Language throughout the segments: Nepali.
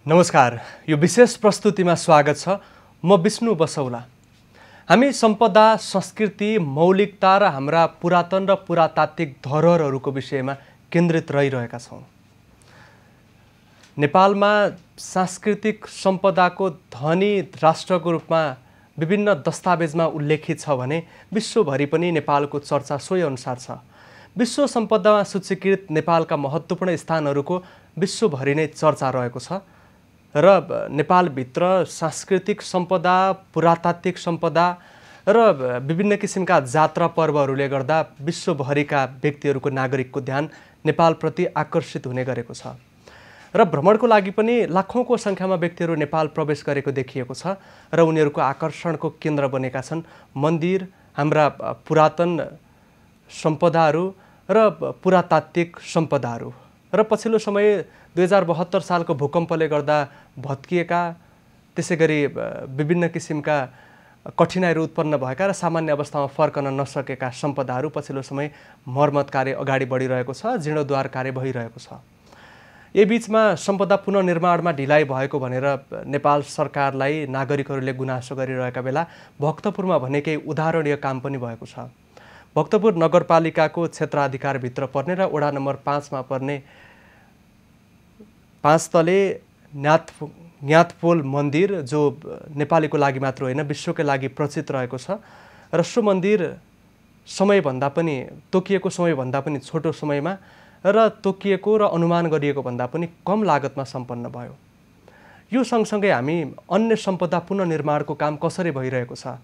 नमस्कार, यो विशेष प्रस्तुतिमा स्वागत छ। म विष्णु बसौला। हामी सम्पदा, संस्कृति, मौलिकता र हाम्रा पुरातन र पुरातात्विक धरोहरहरूको विषयमा केन्द्रित रहिरहेका छौँ। नेपालमा सांस्कृतिक सम्पदाको धनी राष्ट्रको रूपमा विभिन्न दस्तावेजमा उल्लेखित छ भने विश्वभरि पनि नेपालको चर्चा सोही अनुसार छ। विश्व सम्पदामा सूचीकृत नेपालका महत्त्वपूर्ण स्थानहरूको विश्वभरि नै चर्चा रहेको छ र नेपालभित्र सांस्कृतिक सम्पदा, पुरातात्विक सम्पदा र विभिन्न किसिमका जात्रा पर्वहरूले गर्दा विश्वभरिका व्यक्तिहरूको नागरिकको ध्यान नेपालप्रति आकर्षित हुने गरेको छ र भ्रमणको लागि पनि लाखौँको सङ्ख्यामा व्यक्तिहरू नेपाल प्रवेश गरेको देखिएको छ र उनीहरूको आकर्षणको केन्द्र बनेका छन् मन्दिर, हाम्रा पुरातन सम्पदाहरू र पुरातात्विक सम्पदाहरू। र पछिल्लो समय 2072 सालको भूकम्पले गर्दा भत्किएका, त्यसै गरी विभिन्न किसिमका कठिनाइहरू उत्पन्न भएका र सामान्य अवस्थामा फर्कन नसकेका सम्पदाहरू पछिल्लो समय मर्मत कार्य अगाडि बढिरहेको छ, जीर्णोद्धार कार्य भइरहेको छ। यही बिचमा सम्पदा पुनर्निर्माणमा ढिलाइ भएको भनेर नेपाल सरकारलाई नागरिकहरूले गुनासो गरिरहेका बेला भक्तपुरमा भने केही उदाहरणीय काम पनि भएको छ। भक्तपुर नगरपालिकाको क्षेत्राधिकारभित्र पर्ने र वडा नम्बर 5 मा पर्ने 5 तले न्याथपोल मन्दिर, जो नेपालीको लागि मात्र होइन विश्वकै लागि प्रचित रहेको छ र सो मन्दिर समयभन्दा पनि तोकिएको समयभन्दा पनि छोटो समयमा र तोकिएको र अनुमान गरिएको भन्दा पनि कम लागतमा सम्पन्न भयो। यो सँगसँगै हामी अन्य सम्पदा पुनर्निर्माणको काम कसरी भइरहेको छ,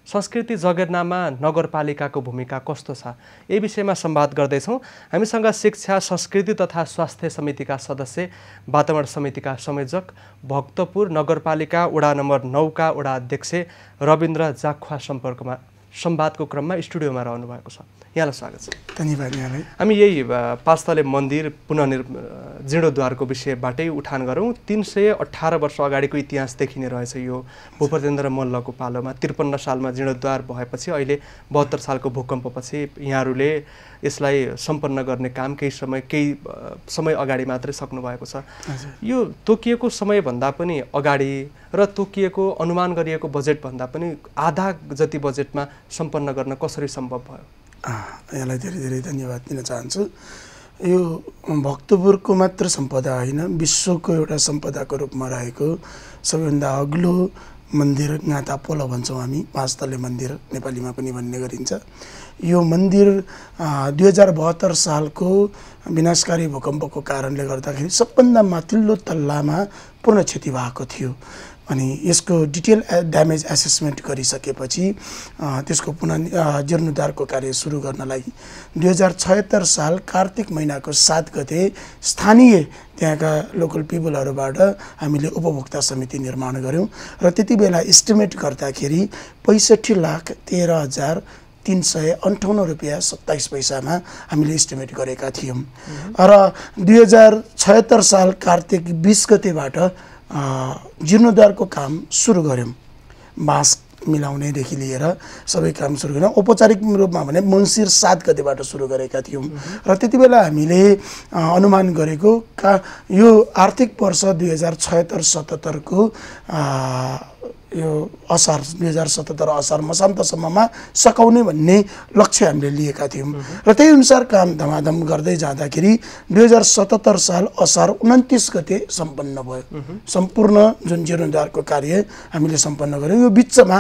संस्कृति जगेर्नामा नगरपालिकाको भूमिका कस्तो छ, यही विषयमा संवाद गर्दैछौँ। हामीसँग शिक्षा, संस्कृति तथा स्वास्थ्य समितिका सदस्य, वातावरण समितिका संयोजक, भक्तपुर नगरपालिका वडा नम्बर 9 का वडा अध्यक्ष रविन्द्र जाख्वा सम्पर्कमा संवादको क्रममा स्टुडियोमा रहनु भएको छ। यहाँलाई स्वागत छ। धन्यवाद यहाँलाई। हामी यही 5 तले मन्दिर जीर्णोद्धारको विषयबाटै उठान गरौँ। 318 वर्ष अगाडिको इतिहास देखिने रहेछ यो भूपतेन्द्र मल्लको पालोमा। 53 सालमा जीर्णोद्धार भएपछि अहिले 72 सालको भूकम्पपछि यहाँहरूले यसलाई सम्पन्न गर्ने काम केही समय अगाडि मात्रै सक्नु भएको छ। यो तोकिएको समयभन्दा पनि अगाडि र तोकिएको अनुमान गरिएको बजेटभन्दा पनि आधा जति बजेटमा सम्पन्न गर्न कसरी सम्भव भयो? यहाँलाई धेरै धेरै धन्यवाद दिन चाहन्छु। यो भक्तपुरको मात्र सम्पदा होइन, विश्वको एउटा सम्पदाको रूपमा रहेको सबैभन्दा अग्लो मन्दिर न्याथपोल भन्छौँ हामी। 5 तले मन्दिर नेपालीमा पनि भन्ने गरिन्छ। यो मन्दिर 2072 सालको विनाशकारी भूकम्पको कारणले गर्दाखेरि सबभन्दा माथिल्लो तल्लामा पूर्ण क्षति भएको थियो अनि यसको डिटेल ड्यामेज एसेसमेन्ट गरिसकेपछि त्यसको पुनः जीर्णोद्धारको कार्य सुरु गर्नलाई 2076 साल कार्तिक महिनाको 7 गते स्थानीय त्यहाँका लोकल पिपलहरूबाट हामीले उपभोक्ता समिति निर्माण गऱ्यौँ र त्यति बेला एस्टिमेट गर्दाखेरि 65,13,358 रुपियाँ 27 पैसामा हामीले एस्टिमेट गरेका थियौँ र 2076 साल कार्तिक 20 गतेबाट जीर्णोद्धारको काम सुरु गऱ्यौँ। बाँस मिलाउनेदेखि लिएर सबै काम सुरु गऱ्यौँ। औपचारिक रूपमा भने मङ्सिर 7 गतेबाट सुरु गरेका थियौँ र त्यति बेला हामीले अनुमान गरेको यो आर्थिक वर्ष 2076-77 को यो असार 2077 असार मसान्तसम्ममा सकाउने भन्ने लक्ष्य हामीले लिएका थियौँ र त्यही अनुसार काम धमाधम गर्दै जाँदाखेरि 2077 साल असार 29 गते सम्पन्न भयो। सम्पूर्ण जुन जीर्णोद्धारको कार्य हामीले सम्पन्न गऱ्यौँ। यो बिचमा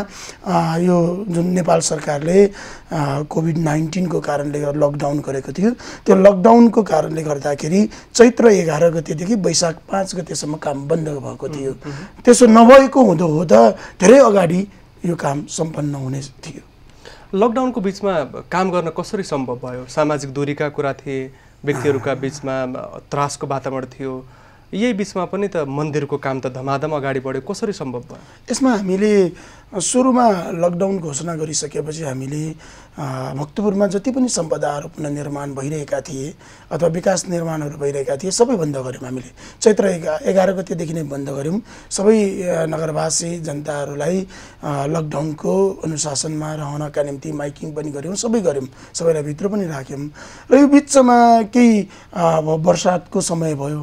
यो जुन नेपाल सरकारले कोभिड-19 को कारणले लकडाउन गरेको थियो, त्यो लकडाउनको कारणले गर्दाखेरि चैत्र 11 गतेदेखि वैशाख 5 गतेसम्म काम बन्द भएको थियो। त्यसो नभएको हुँदो हुँदा धेरै अगाडि यो काम सम्पन्न हुने थियो। लकडाउनको बिचमा काम गर्न कसरी सम्भव भयो? सामाजिक दूरीका कुरा थिए, व्यक्तिहरूका बिचमा त्रासको वातावरण थियो, यही बिचमा पनि त मन्दिरको काम त धमाधम अगाडि बढ्यो, कसरी सम्भव भयो? यसमा हामीले सुरुमा लकडाउन घोषणा गरिसकेपछि हामीले भक्तपुरमा जति पनि सम्पदाहरू पुनर्निर्माण भइरहेका थिए अथवा विकास निर्माणहरू भइरहेका थिए सबै बन्द गऱ्यौँ। हामीले चैत्र 11 गतेदेखि नै बन्द गऱ्यौँ। सबै नगरवासी जनताहरूलाई लकडाउनको अनुशासनमा रहनका निम्ति माइकिङ पनि गऱ्यौँ, सबै गऱ्यौँ, सबैलाई भित्र पनि राख्यौँ। र यो बिचमा केही बर्सातको समय भयो,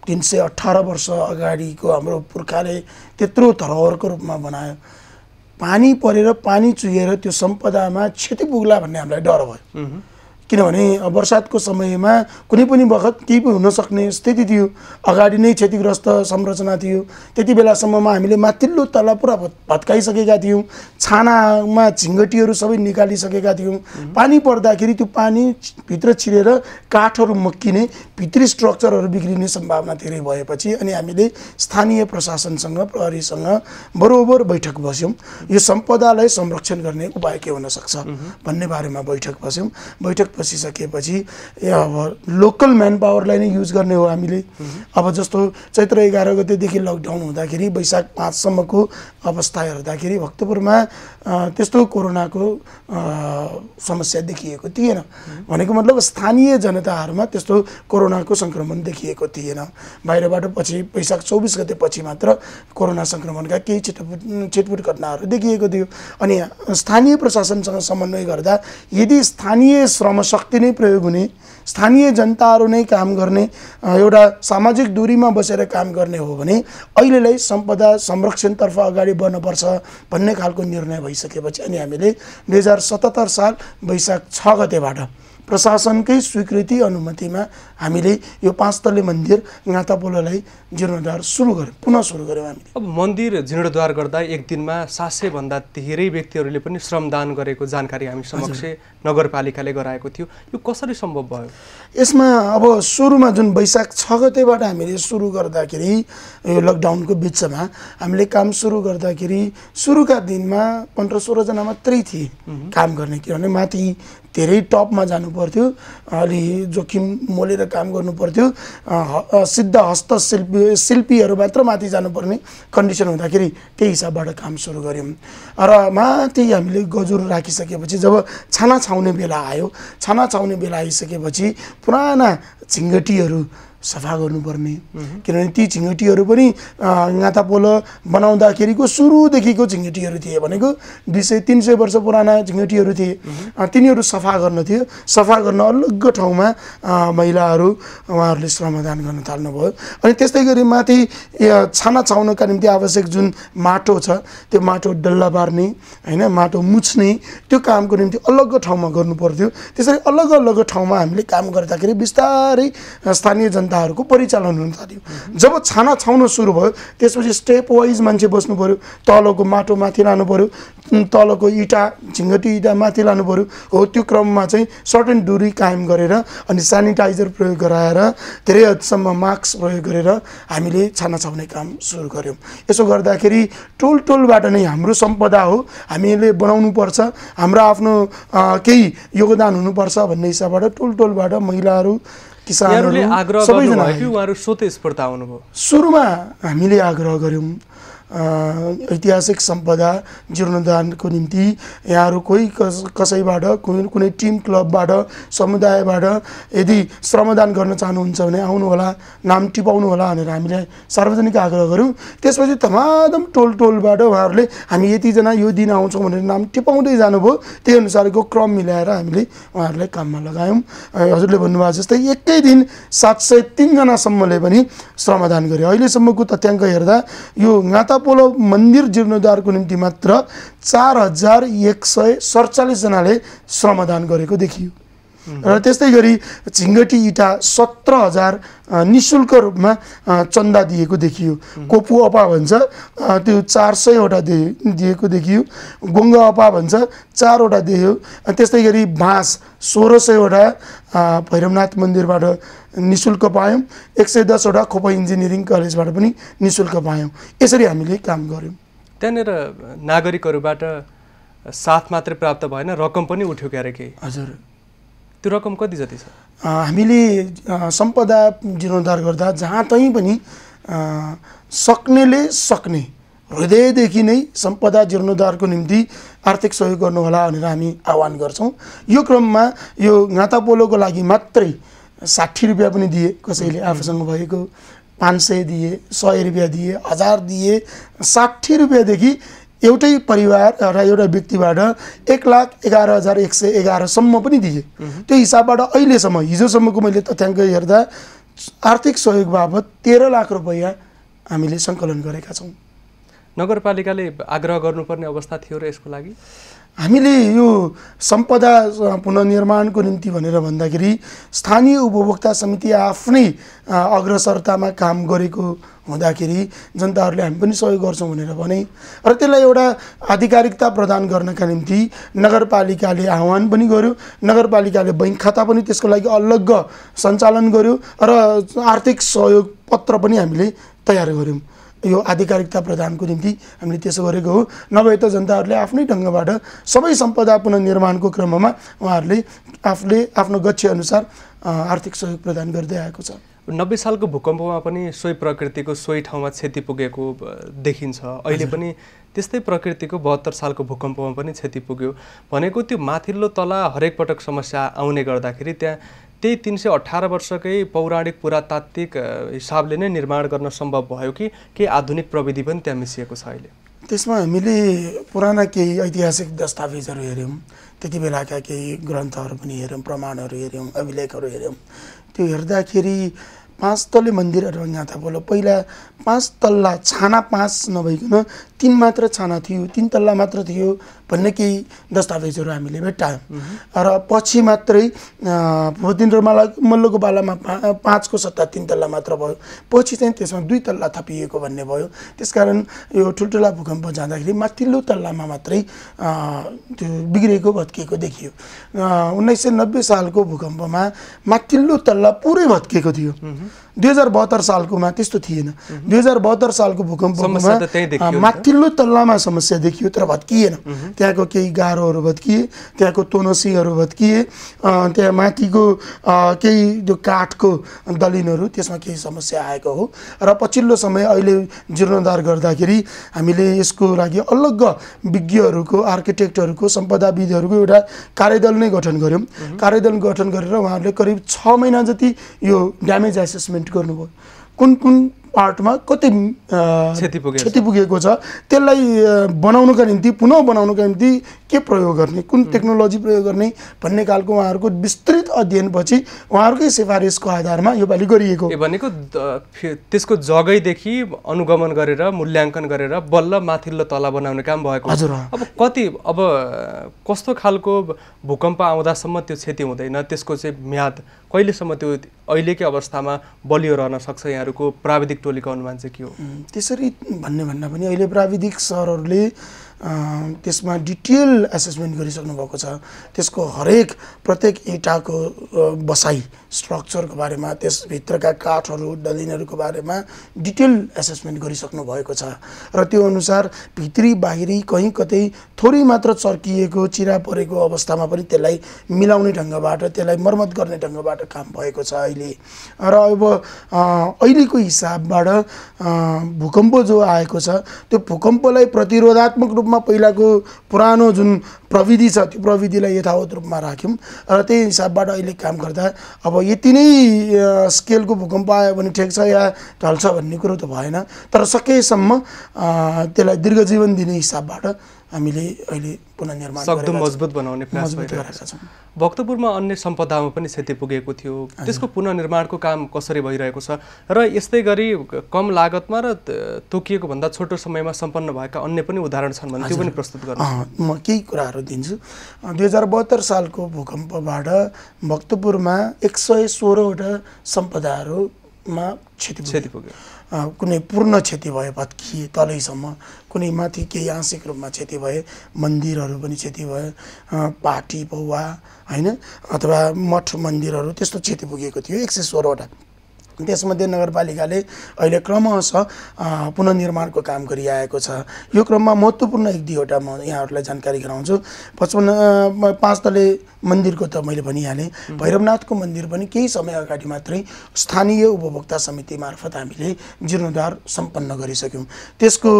318 वर्ष अगाडिको हाम्रो पुर्खाले त्यत्रो धरोहरको रूपमा बनायो। पानी परेर पानी चुहिएर त्यो सम्पदामा क्षति पुग्ला भन्ने हामीलाई डर भयो। किनभने वर्षातको समयमा कुनै पनि बखत केही पनि हुन सक्ने स्थिति थियो, अगाडि नै क्षतिग्रस्त संरचना थियो। त्यति बेलासम्ममा हामीले माथिल्लो तला पुरा भत्काइसकेका थियौँ, छानामा झिङ्गटीहरू सबै निकालिसकेका थियौँ। पानी पर्दाखेरि त्यो पानी भित्र छिरेर काठहरू मक्किने, भित्री स्ट्रक्चरहरू बिग्रिने सम्भावना धेरै भएपछि अनि हामीले स्थानीय प्रशासनसँग, प्रहरीसँग बरोबर बैठक बस्यौँ। यो सम्पदालाई संरक्षण गर्ने उपाय के हुन सक्छ भन्ने बारेमा बैठक बस्यौँ। बैठक बसिसकेपछि अब लोकल म्यान पावरलाई नै युज गर्ने हो हामीले। अब जस्तो चैत्र 11 गतेदेखि लकडाउन हुँदाखेरि वैशाख 5 सम्मको अवस्था हेर्दाखेरि भक्तपुरमा त्यस्तो कोरोनाको समस्या देखिएको थिएन। भनेको मतलब स्थानीय जनताहरूमा त्यस्तो कोरोनाको सङ्क्रमण देखिएको थिएन। बाहिरबाट पछि वैशाख 24 गते पछि मात्र कोरोना सङ्क्रमणका केही छिटपुट घटनाहरू देखिएको थियो। अनि स्थानीय प्रशासनसँग समन्वय गर्दा यदि स्थानीय श्रम शक्ति नै प्रयोग हुने, स्थानीय जनताहरू नै काम गर्ने, एउटा सामाजिक दूरीमा बसेर काम गर्ने हो भने अहिलेलाई सम्पदा संरक्षणतर्फ अगाडि बढ्नुपर्छ भन्ने खालको निर्णय भइसकेपछि अनि हामीले 2077 साल वैशाख 6 गतेबाट प्रशासनकै स्वीकृति अनुमतिमा हामीले यो 5 तल्ले मन्दिर गातापोलोलाई जीर्णोद्धार सुरु गर्यौँ, पुनः सुरु गर्यौँ हामीले। अब मन्दिर जीर्णोद्धार गर्दा एक दिनमा 700 भन्दा धेरै व्यक्तिहरूले पनि श्रमदान गरेको जानकारी हामी समक्ष नगरपालिकाले गराएको थियो। यो कसरी सम्भव भयो? यसमा अब सुरुमा जुन वैशाख 6 गतेबाट हामीले सुरु गर्दाखेरि यो लकडाउनको बिचमा हामीले काम सुरु गर्दाखेरि सुरुका दिनमा 15-16 जना मात्रै थिए काम गर्ने। किनभने माथि धेरै टपमा जानु पर्थ्यो, अलि जोखिम मोलेर काम गर्नु पर्थ्यो, सिद्ध हस्तशिल्पीहरू मात्र माथि जानुपर्ने कन्डिसन हुँदाखेरि त्यही हिसाबबाट काम सुरु गऱ्यौँ। र माथि हामीले गजुर राखिसकेपछि जब छाना छाउने बेला आयो, छाना छाउने बेला आइसकेपछि पुराना झिङ्गटीहरू सफा गर्नुपर्ने। किनभने ती झिङ्गटीहरू पनि गातापोलो बनाउँदाखेरिको सुरुदेखिको झिङ्गटीहरू थिए, भनेको 200-300 वर्ष पुराना झिङ्गटीहरू थिए। तिनीहरू सफा गर्न थियो। सफा गर्न अलग्ग ठाउँमा महिलाहरू उहाँहरूले श्रमदान गर्न थाल्नुभयो। अनि त्यस्तै गरी माथि छाना छाउनका निम्ति आवश्यक जुन माटो छ त्यो माटो डल्ला पार्ने, होइन, माटो मुछ्ने, त्यो कामको निम्ति अलग्ग ठाउँमा गर्नु पर्थ्यो। त्यसरी अलग अलग ठाउँमा हामीले काम गर्दाखेरि बिस्तारै स्थानीय जनताहरूको परिचालन हुन थाल्यो। जब छाना छाउन सुरु भयो त्यसपछि स्टेप वाइज मान्छे बस्नु पर्यो। तलको माटो माथि लानु पर्यो, तलको इँटा झिङ्गटी इँटा माथि लानु पर्यो। हो त्यो क्रममा चाहिँ सर्टेन दूरी कायम गरेर अनि सेनिटाइजर प्रयोग गराएर धेरै हदसम्म मास्क प्रयोग गरेर हामीले छाना छाउने काम सुरु गऱ्यौँ। यसो गर्दाखेरि टोलबाट नै हाम्रो सम्पदा हो, हामीले बनाउनु पर्छ, हाम्रो आफ्नो केही योगदान हुनुपर्छ भन्ने हिसाबबाट टोलबाट महिलाहरू, किसानहरूले आग्रह गर्नुभयो कि उहाँहरू स्वतस्फूर्त आउनुभयो? सुरुमा हामीले आग्रह गऱ्यौँ ऐतिहासिक सम्पदा जीर्णोद्धारको निम्ति यहाँहरू कोही कसैबाट, कुनै टिम क्लबबाट, समुदायबाट यदि श्रमदान गर्न चाहनुहुन्छ भने आउनु होला, नाम टिपाउनु होला भनेर हामीले सार्वजनिक आग्रह गऱ्यौँ। त्यसपछि तमाम टोलबाट उहाँहरूले हामी यतिजना यो दिन आउँछौँ भनेर नाम टिपाउँदै जानुभयो। त्यही अनुसारको क्रम मिलाएर हामीले उहाँहरूलाई काममा लगायौँ। हजुरले भन्नुभएको जस्तै एकै दिन 703 जनासम्मले पनि श्रमदान गरे। अहिलेसम्मको तथ्याङ्क हेर्दा यो गातापोलो मन्दिर जीर्णोद्धारको निम्ति मात्र 4147 जनाले श्रमदान गरेको देखियो। र त्यस्तै गरी झिङ्गटी इँटा 17,000 निःशुल्क रूपमा चन्दा दिएको देखियो। कोपु अपा भन्छ त्यो 400वटा दिएको देखियो। गोङ्ग अपा भन्छ 4वटा दियो। त्यस्तै गरी बाँस 1600वटा भैरवनाथ मन्दिरबाट निःशुल्क पायौँ। 110वटा खोपा इन्जिनियरिङ कलेजबाट पनि निःशुल्क पायौँ। यसरी हामीले काम गऱ्यौँ। त्यहाँनिर नागरिकहरूबाट साथ मात्रै प्राप्त भएन, रकम पनि उठ्यो क्यारे केही? हजुर, त्यो रकम कति जति छ? हामीले सम्पदा जीर्णोद्धार गर्दा जहाँ तहीँ पनि सक्नेले सक्ने हृदयदेखि नै सम्पदा जीर्णोद्धारको निम्ति आर्थिक सहयोग गर्नुहोला भनेर हामी आह्वान गर्छौँ। यो क्रममा यो गातापोलोको लागि मात्रै 60 रुपियाँ पनि दिए, कसैले आफूसँग भएको 500 दिए, 100 रुपियाँ दिए, 1000 दिए। 60 रुपियाँदेखि एउटै परिवार र एउटा व्यक्तिबाट 1,11,111 सम्म पनि दिए। त्यो हिसाबबाट अहिलेसम्म हिजोसम्मको मैले तथ्याङ्क हेर्दा आर्थिक सहयोग बाबत 13 लाख रुपैयाँ हामीले सङ्कलन गरेका छौँ। नगरपालिकाले आग्रह गर्नुपर्ने अवस्था थियो र यसको लागि हामीले यो सम्पदा पुनर्निर्माणको निम्ति भनेर भन्दाखेरि स्थानीय उपभोक्ता समिति आफ्नै अग्रसरतामा काम गरेको हुँदाखेरि जनताहरूले हामी पनि सहयोग गर्छौँ भनेर भने र त्यसलाई एउटा आधिकारिकता प्रदान गर्नका निम्ति नगरपालिकाले आह्वान पनि गर्यो। नगरपालिकाले बैंक खाता पनि त्यसको लागि अलग सञ्चालन गर्यो र आर्थिक सहयोग पत्र पनि हामीले तयार गर्यौँ। यो आधिकारिकता प्रदानको निम्ति हामीले त्यसो गरेको हो। नभए त जनताहरूले आफ्नै ढङ्गबाट सबै सम्पदा पुनर्निर्माणको क्रममा उहाँहरूले आफूले आफ्नो गच्छेअनुसार आर्थिक सहयोग प्रदान गर्दै आएको छ। 90 सालको भूकम्पमा पनि सोही प्रकृतिको सोही ठाउँमा क्षति पुगेको देखिन्छ। अहिले पनि त्यस्तै प्रकृतिको 72 सालको भूकम्पमा पनि क्षति पुग्यो भनेको त्यो माथिल्लो तला हरेक पटक समस्या आउने गर्दाखेरि त्यहाँ त्यही 318 वर्षकै पौराणिक पुरातात्विक हिसाबले नै निर्माण गर्न सम्भव भयो कि केही आधुनिक प्रविधि पनि त्यहाँ मिसिएको छ अहिले? त्यसमा हामीले पुराना केही ऐतिहासिक दस्तावेजहरू हेऱ्यौँ, त्यति बेलाका केही ग्रन्थहरू पनि हेऱ्यौँ, प्रमाणहरू हेऱ्यौँ, अभिलेखहरू हेऱ्यौँ। त्यो हेर्दाखेरि 5 तल्ले मन्दिरहरू यहाँ त बोलो पहिला 5 तल्ला छाना 5 नभइकन 3 मात्र छाना थियो, 3 तल्ला मात्र थियो भन्ने केही दस्तावेजहरू हामीले भेट्टायौँ। र पछि मात्रै भूपेन्द्र मल्लको पालामा 5 को सट्टा 3 तल्ला मात्र भयो, पछि चाहिँ त्यसमा 2 तल्ला थपिएको भन्ने भयो। त्यसकारण यो ठुल्ठुला भूकम्प जाँदाखेरि माथिल्लो तल्लामा मात्रै त्यो बिग्रेको भत्किएको देखियो। 1990 सालको भूकम्पमा माथिल्लो तल्ला पुरै भत्किएको थियो। 2072 सालकोमा त्यस्तो थिएन। 2072 सालको भूकम्पमा माथिल्लो तल्लामा समस्या देखियो तर भत्किएन। त्यहाँको केही गाह्रोहरू भत्किए, त्यहाँको तोनसीहरू भत्किए, त्यहाँ माथिको केही त्यो काठको दलिनहरू त्यसमा केही समस्या आएको हो। र पछिल्लो समय अहिले जीर्णोद्धार गर्दाखेरि हामीले यसको लागि अलग विज्ञहरूको, आर्किटेक्टहरूको, सम्पदाविदहरूको एउटा कार्यदल नै गठन गऱ्यौँ। कार्यदल गठन गरेर उहाँहरूले करिब 6 महिना जति यो ड्यामेज एसेसमेन्ट गर्नुभयो। कुन कुन पार्टमा कति क्षति पुगेको छ त्यसलाई बनाउनका निम्ति, पुनः बनाउनका निम्ति के प्रयोग गर्ने, कुन टेक्नोलोजी प्रयोग गर्ने भन्ने खालको उहाँहरूको विस्तृत अध्ययनपछि उहाँहरूकै सिफारिसको आधारमा यो पालि गरिएको। भनेको त्यसको जगैदेखि अनुगमन गरेर मूल्याङ्कन गरेर बल्ल माथिल्लो तला बनाउने काम भएको। हजुर। अब कस्तो खालको भूकम्प आउँदासम्म त्यो क्षति हुँदैन, त्यसको चाहिँ म्याद कहिलेसम्म त्यो अहिलेकै अवस्थामा बलियो रहन सक्छ? यहाँहरूको प्राविधिक टोलीको अनुमान चाहिँ के हो? त्यसरी भन्दा पनि अहिले प्राविधिक सरहरूले त्यसमा डिटेल एसेसमेन्ट गरिसक्नु भएको छ। त्यसको हरेक प्रत्येक इँटाको बसाई स्ट्रक्चरको बारेमा, त्यसभित्रका काठहरू, दलिनहरूको बारेमा डिटेल एसेसमेन्ट गरिसक्नु भएको छ र त्यो अनुसार भित्री बाहिरी कहीँ कतै थोरै मात्र चर्किएको, चिरा परेको अवस्थामा पनि त्यसलाई मिलाउने ढङ्गबाट, त्यसलाई मर्मत गर्ने ढङ्गबाट काम भएको छ अहिले। र अब अहिलेको हिसाबबाट भूकम्प जो आएको छ त्यो भूकम्पलाई प्रतिरोधात्मक रूपमा पहिलाको पुरानो जुन प्रविधि छ त्यो प्रविधिलाई यथावत रूपमा राख्यौँ र त्यही हिसाबबाट अहिले काम गर्दा अब यति नै स्केलको भूकम्प आयो भने ठिक छ या ढल्छ भन्ने कुरो त भएन। तर सकेसम्म त्यसलाई दीर्घजीवन दिने हिसाबबाट हामीले अहिले पुनर्निर्माण सक्दो मजबुत बनाउने प्रयास गरिरहेका छौँ। भक्तपुरमा अन्य सम्पदामा पनि क्षति पुगेको थियो, त्यसको पुनर्निर्माणको काम कसरी भइरहेको छ र यस्तै गरी कम लागतमा र तोकिएको भन्दा छोटो समयमा सम्पन्न भएका अन्य पनि उदाहरण छन् भने त्यो पनि प्रस्तुत गर्नु। म केही कुराहरू दिन्छु। 2072 सालको भूकम्पबाट भक्तपुरमा 116वटा सम्पदाहरूमा क्षति पुग्यो। कुनै पूर्ण क्षति भए, भत्किए तलैसम्म, कुनै माथि केही आंशिक रूपमा क्षति भए, मन्दिरहरू पनि क्षति भए, पाटी पौवा होइन अथवा मठ मन्दिरहरू त्यस्तो क्षति पुगेको थियो 116वटा। त्यसमध्ये नगरपालिकाले अहिले क्रमशः पुनर्निर्माणको काम गरिआएको छ। यो क्रममा महत्त्वपूर्ण 1-2वटा म यहाँहरूलाई जानकारी गराउँछु। 5 तले मन्दिरको त मैले भनिहालेँ। भैरवनाथको मन्दिर पनि केही समय अगाडि मात्रै स्थानीय उपभोक्ता समिति मार्फत हामीले जीर्णोद्धार सम्पन्न गरिसक्यौँ। त्यसको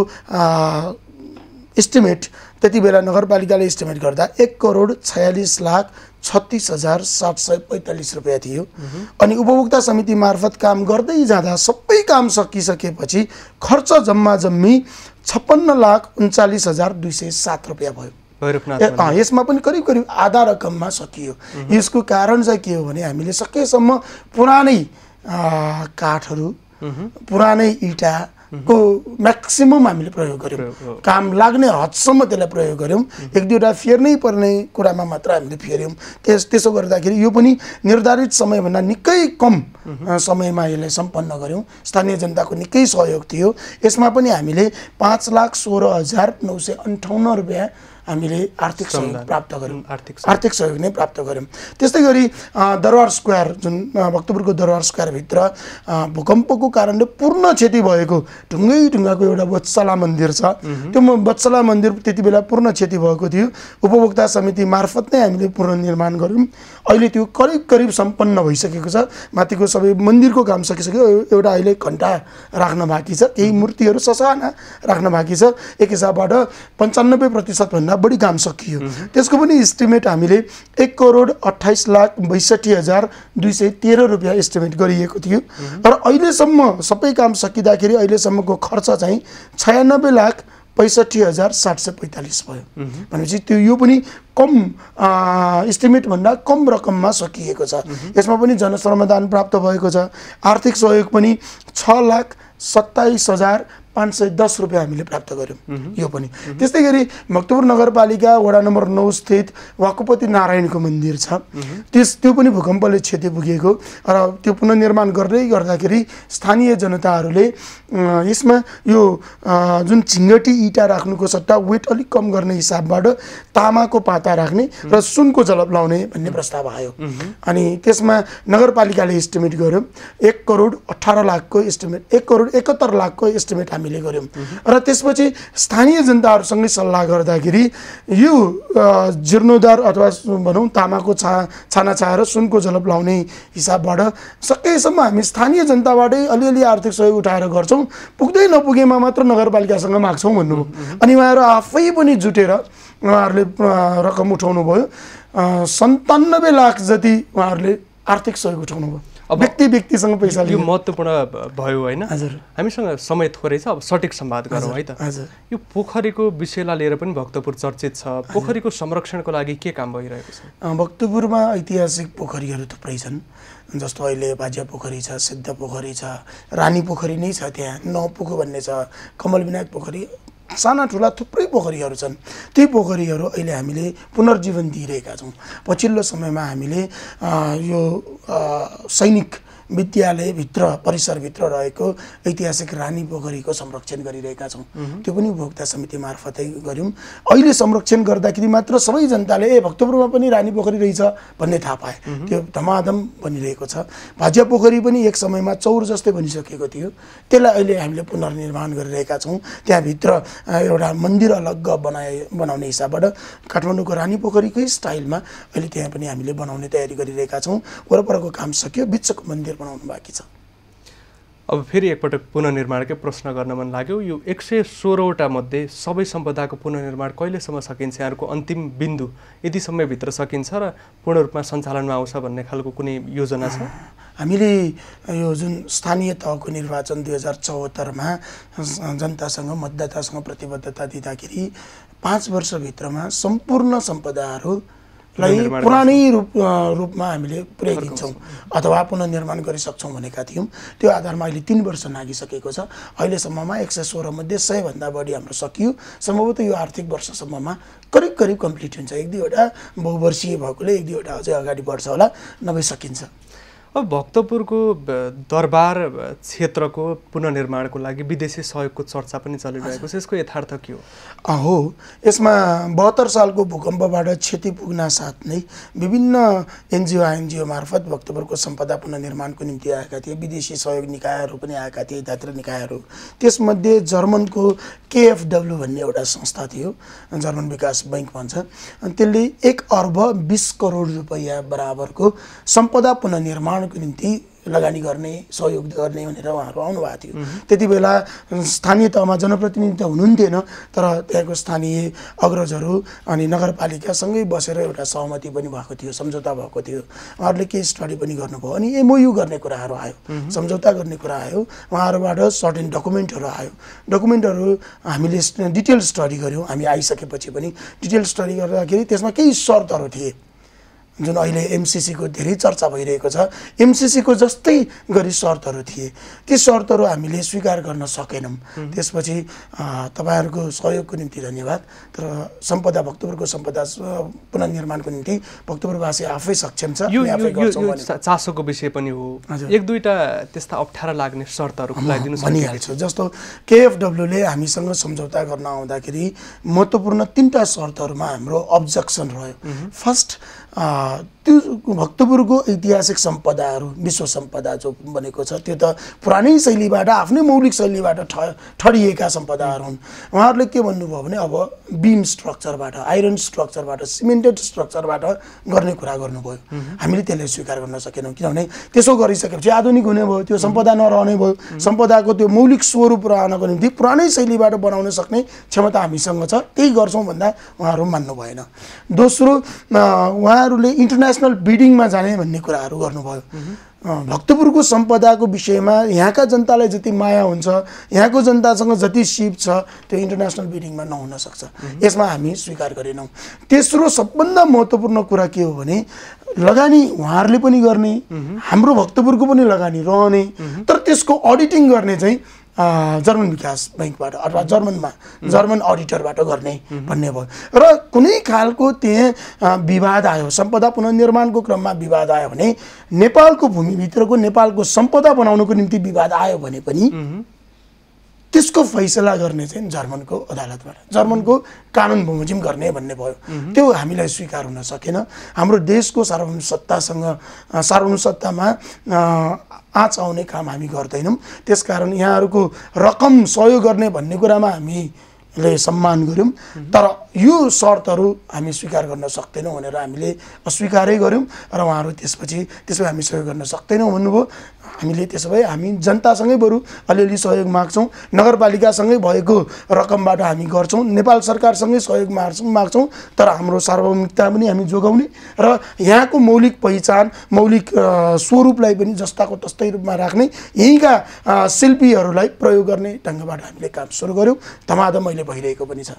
एस्टिमेट त्यति बेला नगरपालिकाले एस्टिमेट गर्दा 1,46,36,745 रुपियाँ थियो। अनि उपभोक्ता समिति मार्फत काम गर्दै जाँदा सबै काम सकिसकेपछि खर्च जम्मा जम्मी 56,39,207 रुपियाँ भयो। यसमा पनि करिब करिब आधा रकममा सकियो। यसको कारण चाहिँ के हो भने हामीले सकेसम्म पुरानै काठहरू पुरानै इँटाको म्याक्सिमम हामीले प्रयोग गर्यौँ काम लाग्ने हदसम्म त्यसलाई प्रयोग गर्यौँ एक दुईवटा फेर्नै पर्ने कुरामा मात्र हामीले फेर्यौँ त्यसो गर्दाखेरि यो पनि निर्धारित समयभन्दा निकै कम समयमा यसलाई सम्पन्न गर्यौँ स्थानीय जनताको निकै सहयोग थियो यसमा पनि हामीले 5,16,958 रुपियाँ हामीले आर्थिक सहयोग प्राप्त गर्यौँ आर्थिक सहयोग नै प्राप्त गर्यौँ त्यस्तै गरी दरबार स्क्वायर जुन भक्तपुरको दरबार स्क्वायरभित्र भूकम्पको कारणले पूर्ण क्षति भएको ढुङ्गाको एउटा वत्सला मन्दिर छ त्यो वत्सला मन्दिर त्यति बेला पूर्ण क्षति भएको थियो उपभोक्ता समिति मार्फत नै हामीले पुनर्निर्माण गर्यौँ अहिले त्यो करिब सम्पन्न भइसकेको छ माथिको सबै मन्दिरको काम सकिसक्यो एउटा अहिले घण्टा राख्न बाँकी छ केही मूर्तिहरू ससाना राख्न बाँकी छ एक हिसाबबाट 95% भन्दा बढी काम सकियो त्यसको पनि एस्टिमेट हामीले 1,28,62,213 रुपियाँ एस्टिमेट गरिएको थियो र अहिलेसम्म सबै काम सकिँदाखेरि अहिलेसम्मको खर्च चाहिँ 96,65,745 भयो भनेपछि त्यो यो पनि कम एस्टिमेट भन्दा कम रकममा सकिएको छ यसमा पनि जनश्रमदान प्राप्त भएको छ आर्थिक सहयोग पनि 6,27,510 रुपियाँ हामीले प्राप्त गर्यौँ यो पनि त्यस्तै गरी भक्तपुर नगरपालिका वडा नम्बर 9 स्थित वाकुपति नारायणको मन्दिर छ त्यो पनि भूकम्पले क्षति पुगेको र त्यो पुनर्निर्माण गर्दै गर्दाखेरि स्थानीय जनताहरूले यसमा यो जुन झिङ्गटी इँटा राख्नुको सट्टा वेट अलिक कम गर्ने हिसाबबाट तामाको पाता राख्ने र सुनको जलप लाउने भन्ने प्रस्ताव आयो अनि त्यसमा नगरपालिकाले एस्टिमेट गर्यो 1,18,00,000 एस्टिमेट 1,71,00,000 एस्टिमेट हामीले गर्यौँ र त्यसपछि स्थानीय जनताहरूसँगै सल्लाह गर्दाखेरि यो जीर्णोद्धार अथवा भनौँ तामाको छाना छाएर सुनको जलप लाउने हिसाबबाट सकेसम्म हामी स्थानीय जनताबाटै अलिअलि आर्थिक सहयोग उठाएर गर्छौँ पुग्दै नपुगेमा मात्र नगरपालिकासँग माग्छौँ भन्नुभयो अनि उहाँहरू आफै पनि जुटेर उहाँहरूले रकम उठाउनु भयो 97 लाख जति उहाँहरूले आर्थिक सहयोग उठाउनु भयो व्यक्तिसँग पैसा यो महत्त्वपूर्ण भयो होइन हजुर हामीसँग समय थोरै छ अब सटिक संवाद गरौँ है त यो पोखरीको विषयलाई लिएर पनि भक्तपुर चर्चित छ पोखरीको संरक्षणको लागि के काम भइरहेको छ भक्तपुरमा ऐतिहासिक पोखरीहरू थुप्रै छन् जस्तो अहिले बाज्या पोखरी छ सिद्ध पोखरी छ रानी पोखरी नै छ त्यहाँ नपुको भन्ने छ कमल विनायक पोखरी साना ठुला थुप्रै पोखरीहरू छन् ती पोखरीहरू अहिले हामीले पुनर्जीवन दिइरहेका छौँ पछिल्लो समयमा हामीले यो सैनिक विद्यालयभित्र परिसरभित्र रहेको ऐतिहासिक रानी पोखरीको संरक्षण गरिरहेका छौँ त्यो पनि उपभोक्ता समिति मार्फतै गऱ्यौँ अहिले संरक्षण गर्दाखेरि मात्र सबै जनताले भक्तपुरमा पनि रानी पोखरी रहेछ भन्ने थाहा पाए त्यो धमाधम बनिरहेको छ भाज्या पोखरी पनि एक समयमा चौर जस्तै बनिसकेको थियो त्यसलाई अहिले हामीले पुनर्निर्माण गरिरहेका छौँ त्यहाँभित्र एउटा मन्दिर अलग बनाउने हिसाबबाट काठमाडौँको रानी पोखरीकै स्टाइलमा अहिले त्यहाँ पनि हामीले बनाउने तयारी गरिरहेका छौँ वरपरको काम सकियो बिचको मन्दिर बनाउनु बाँकी छ अब फेरि एकपटक पुनर्निर्माणकै प्रश्न गर्न मन लाग्यो यो 116वटा मध्ये सबै सम्पदाको पुनर्निर्माण कहिलेसम्म सकिन्छ यहाँको अन्तिम बिन्दु यति समयभित्र सकिन्छ र पूर्ण रूपमा सञ्चालनमा आउँछ भन्ने खालको कुनै योजना छ हामीले यो जुन स्थानीय तहको निर्वाचन 2074मा जनतासँग मतदातासँग प्रतिबद्धता दिँदाखेरि 5 वर्षभित्रमा सम्पूर्ण सम्पदाहरूलाई पुरानै रूपमा हामीले पुर्याइदिन्छौँ अथवा पुनर्निर्माण गरिसक्छौँ भनेका थियौँ त्यो आधारमा अहिले 3 वर्ष नागिसकेको छ अहिलेसम्ममा 116 मध्ये 100 भन्दा बढी हाम्रो सकियो सम्भवतः यो आर्थिक वर्षसम्ममा करिब कम्प्लिट हुन्छ 1-2वटा बहुवर्षीय भएकोले 1-2वटा अझै अगाडि बढ्छ होला नभए सकिन्छ अब भक्तपुरको दरबार क्षेत्रको पुनर्निर्माणको लागि विदेशी सहयोगको चर्चा पनि चलिरहेको छ यसको यथार्थ के हो यसमा 72 सालको भूकम्पबाट क्षति पुग्न साथ नै विभिन्न एनजिओ मार्फत भक्तपुरको सम्पदा पुनर्निर्माणको निम्ति आएका थिए विदेशी सहयोग निकायहरू पनि आएका थिए दात्र निकायहरू त्यसमध्ये जर्मनको KfW भन्ने एउटा संस्था थियो जर्मन विकास बैंक भन्छ अनि त्यसले 1,20 करोड रुपैयाँ बराबरको सम्पदा पुनर्निर्माणको निम्ति लगानी गर्ने सहयोग गर्ने भनेर उहाँहरू आउनुभएको थियो त्यति बेला स्थानीय तहमा जनप्रतिनिधि त हुनुहुन्थेन तर त्यहाँको स्थानीय अग्रजहरू अनि नगरपालिकासँगै बसेर एउटा सहमति पनि भएको थियो सम्झौता भएको थियो उहाँहरूले केही स्टडी पनि गर्नुभयो अनि MOU गर्ने कुराहरू आयो सम्झौता गर्ने कुरा आयो उहाँहरूबाट सर्टेन डकुमेन्टहरू आयो डकुमेन्टहरू हामीले डिटेल स्टडी गऱ्यौँ हामी आइसकेपछि पनि डिटेल स्टडी गर्दाखेरि त्यसमा केही शर्तहरू थिए जुन अहिले एमसिसीको धेरै चर्चा भइरहेको छ, एमसिसीको जस्तै गरी शर्तहरू थिए, ती शर्तहरू हामीले स्वीकार गर्न सकेनौँ। त्यसपछि तपाईँहरूको सहयोगको निम्ति धन्यवाद। तर सम्पदा भक्तपुरको सम्पदा पुनर्निर्माणको निम्ति भक्तपुरवासी आफै सक्षम छ। यो चासोको विषय पनि हो। एक दुईटा त्यस्ता अप्ठ्यारा लाग्ने शर्तहरू खुलाइदिनु भनिहाल्छु। जस्तो केएफडब्ल्यूले हामीसँग सम्झौता गर्न आउँदाखेरि महत्त्वपूर्ण 3टा शर्तहरूमा हाम्रो अब्जेक्सन रह्यो। फर्स्ट, त्यो भक्तपुरको ऐतिहासिक सम्पदाहरू, विश्व सम्पदा जो बनेको छ, त्यो त पुरानै शैलीबाट, आफ्नै मौलिक शैलीबाट ठडिएका सम्पदाहरू हुन्। उहाँहरूले के भन्नुभयो भने अब बिम स्ट्रक्चरबाट, आइरन स्ट्रक्चरबाट, सिमेन्टेड स्ट्रक्चरबाट गर्ने कुरा गर्नुभयो। हामीले त्यसलाई स्वीकार गर्न सकेनौँ, किनभने त्यसो गरिसकेपछि आधुनिक हुने भयो, त्यो सम्पदा नरहने भयो। सम्पदाको त्यो मौलिक स्वरूप रहनको निम्ति पुरानै शैलीबाट बनाउन सक्ने क्षमता हामीसँग छ, त्यही गर्छौँ भन्दा उहाँहरू मान्नु भएन। दोस्रो, उहाँहरूले इन्टरनेसनल बिडिङमा जाने भन्ने कुराहरू गर्नुभयो। भक्तपुरको सम्पदाको विषयमा यहाँका जनतालाई जति माया हुन्छ, यहाँको जनतासँग जति सिप छ, त्यो इन्टरनेसनल बिडिङमा नहुन सक्छ। यसमा हामी स्वीकार गरेनौँ। तेस्रो सबभन्दा महत्त्वपूर्ण कुरा के हो भने लगानी उहाँहरूले पनि गर्ने, हाम्रो भक्तपुरको पनि लगानी रहने, तर त्यसको अडिटिङ गर्ने चाहिँ जर्मन विकास बैङ्कबाट अथवा जर्मन अडिटरबाट गर्ने भन्ने भयो। र कुनै खालको त्यहाँ विवाद आयो, सम्पदा पुनर्निर्माणको क्रममा विवाद आयो भने, नेपालको भूमिभित्रको नेपालको सम्पदा बनाउनको निम्ति विवाद आयो भने पनि त्यसको फैसला गर्ने चाहिँ जर्मनको अदालतबाट, जर्मनको कानुन बमोजिम गर्ने भन्ने भयो। त्यो हामीलाई स्वीकार हुन सकेन। हाम्रो देशको सार्वभौम सत्तामा आँच आउने काम हामी गर्दैनौँ। त्यसकारण यहाँहरूको रकम सहयोग गर्ने भन्ने कुरामा हामीले सम्मान गऱ्यौँ, तर यो शर्तहरू हामी स्वीकार गर्न सक्दैनौँ भनेर हामीले अस्वीकारै गऱ्यौँ। र उहाँहरू त्यसो हामी सहयोग गर्न सक्दैनौँ भन्नुभयो। हामीले त्यसो भए हामी जनतासँगै बरु अलिअलि सहयोग माग्छौँ, नगरपालिकासँगै भएको रकमबाट हामी गर्छौँ, नेपाल सरकारसँगै सहयोग माग्छौँ, तर हाम्रो सार्वभौमिकता पनि हामी जोगाउने र यहाँको मौलिक पहिचान, मौलिक स्वरूपलाई पनि जस्ताको तस्तै रूपमा राख्ने, यहीँका शिल्पीहरूलाई प्रयोग गर्ने ढङ्गबाट हामीले काम सुरु गऱ्यौँ। धमाधम अहिले भइरहेको पनि छ।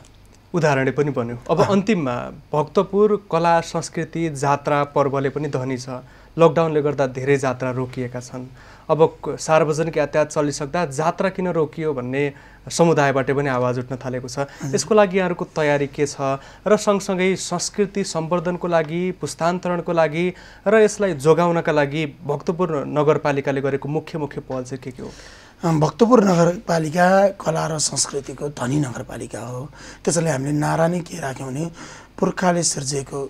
उदाहरणै पनि बन्यो। अब अन्तिममा भक्तपुर कला संस्कृति जात्रा पर्वले पनि धनी छ। लकडाउनले गर्दा धेरै जात्रा रोकिएका छन्। अब सार्वजनिक यातायात चलिसक्दा जात्रा किन रोकियो भन्ने समुदायबाट पनि आवाज उठ्न थालेको छ। यसको लागि यहाँहरूको तयारी के छ र सँगसँगै संस्कृति सम्वर्धनको लागि, पुस्तान्तरणको लागि र यसलाई जोगाउनका लागि भक्तपुर नगरपालिकाले गरेको मुख्य पहल चाहिँ के हो? भक्तपुर नगरपालिका कला र संस्कृतिको धनी नगरपालिका हो। त्यसैले हामीले नारा नै के राख्यौँ भने पुर्खाले सिर्जेको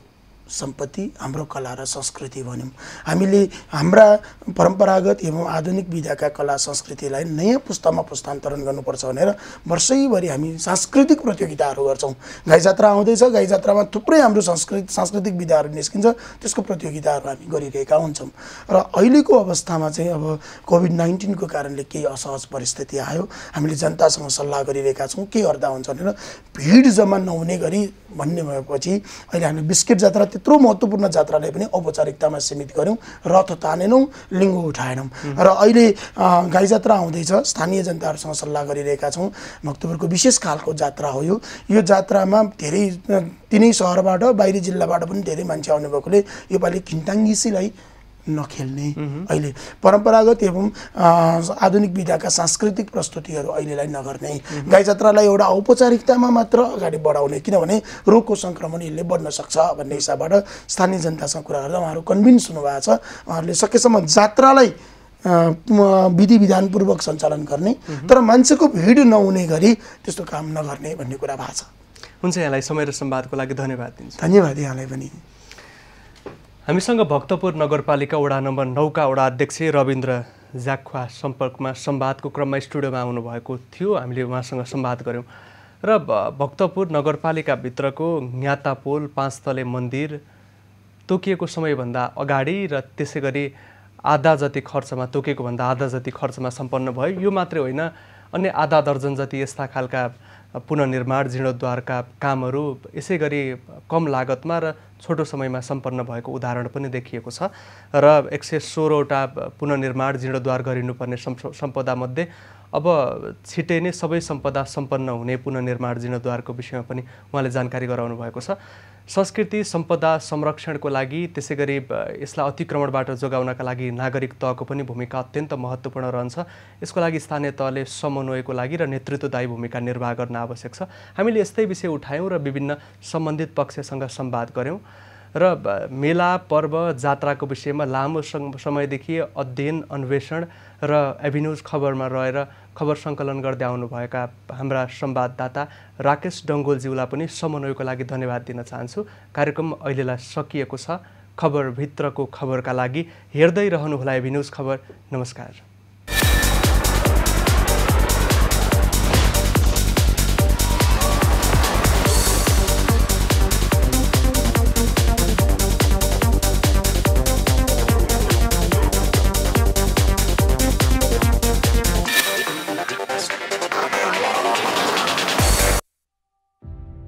सम्पत्ति हाम्रो कला र संस्कृति भन्यौँ। हामीले हाम्रा परम्परागत एवं आधुनिक विधाका कला संस्कृतिलाई नयाँ पुस्तामा पुस्तान्तरण गर्नुपर्छ भनेर वर्षैभरि हामी सांस्कृतिक प्रतियोगिताहरू गर्छौँ। गाई जात्रा आउँदैछ, गाई जात्रामा थुप्रै हाम्रो सांस्कृतिक विधाहरू निस्किन्छ, त्यसको प्रतियोगिताहरू हामी गरिरहेका हुन्छौँ। र अहिलेको अवस्थामा चाहिँ अब कोभिड-19 को कारणले केही असहज परिस्थिति आयो। हामीले जनतासँग सल्लाह गरिरहेका छौँ के गर्दा हुन्छ भनेर। भिड जम्मा नहुने गरी भन्ने भएपछि अहिले हामी बिस्किट जात्रा, त्यत्रो महत्त्वपूर्ण जात्रालाई पनि औपचारिकतामा सीमित गऱ्यौँ, रथ तानेनौँ, लिङ्गो उठाएनौँ। र अहिले गाई जात्रा आउँदैछ, स्थानीय जनताहरूसँग सल्लाह गरिरहेका छौँ। भक्तपुरको विशेष खालको जात्रा हो यो जात्रामा धेरै तिनै सहरबाट, बाहिरी जिल्लाबाट पनि धेरै मान्छे आउने भएकोले योपालि खिन्ताङ्गिसीलाई नखेल्ने, अहिले परम्परागत एवं आधुनिक विधाका सांस्कृतिक प्रस्तुतिहरू अहिलेलाई नगर्ने, गाई जात्रालाई एउटा औपचारिकतामा मात्र अगाडि बढाउने, किनभने रोगको सङ्क्रमण यसले बढ्न सक्छ भन्ने हिसाबबाट स्थानीय जनतासँग कुरा गर्दा उहाँहरू कन्भिन्स हुनुभएको छ। उहाँहरूले सकेसम्म जात्रालाई विधि विधानपूर्वक सञ्चालन गर्ने, तर मान्छेको भिड नहुने गरी त्यस्तो काम नगर्ने भन्ने कुरा भएको छ। हुन्छ, यहाँलाई समय र संवादको लागि धन्यवाद दिन्छु। धन्यवाद यहाँलाई पनि। हामीसँग भक्तपुर नगरपालिका वडा नम्बर 9 का वडा अध्यक्ष रविन्द्र ज्याख्वा सम्पर्कमा संवादको क्रममा स्टुडियोमा आउनुभएको थियो। हामीले उहाँसँग संवाद गऱ्यौँ र भक्तपुर नगरपालिकाभित्रको ज्ञातापोल, 5 तले मन्दिर तोकिएको समयभन्दा अगाडि र त्यसै गरी आधा जति खर्चमा, तोकिएको भन्दा आधा जति खर्चमा सम्पन्न भयो। यो मात्रै होइन, अन्य आधा दर्जन जति यस्ता खालका पुनर्निर्माण जीर्णोद्धारका कामहरू यसै गरी कम लागतमा र छोटो समयमा सम्पन्न भएको उदाहरण पनि देखिएको छ। र 116वटा पुनर्निर्माण जीर्णोद्धार गरिनुपर्ने सम्पदामध्ये अब छिटै नै सबै सम्पदा सम्पन्न हुने पुनर्निर्माण जीर्णोद्धारको विषयमा पनि उहाँले जानकारी गराउनु भएको छ। संस्कृति सम्पदा संरक्षणको लागि त्यसै गरी यसलाई अतिक्रमणबाट जोगाउनका लागि नागरिक तहको पनि भूमिका अत्यन्त महत्त्वपूर्ण रहन्छ। यसको लागि स्थानीय तहले समन्वयको लागि र नेतृत्वदायी भूमिका निर्वाह गर्न आवश्यक छ। हामीले यस्तै विषय उठायौँ र विभिन्न सम्बन्धित पक्षसँग संवाद गऱ्यौँ र मेला पर्व जात्राको विषयमा लामो समयदेखि अध्ययन अन्वेषण र एभिन्यूज खबरमा रहेर खबर सङ्कलन गर्दै आउनुभएका हाम्रा संवाददाता राकेश डङ्गोलज्यूलाई पनि समन्वयको लागि धन्यवाद दिन चाहन्छु। कार्यक्रम अहिलेलाई सकिएको छ। खबरभित्रको खबरका लागि हेर्दै रहनुहोला एभिन्यूज खबर। नमस्कार।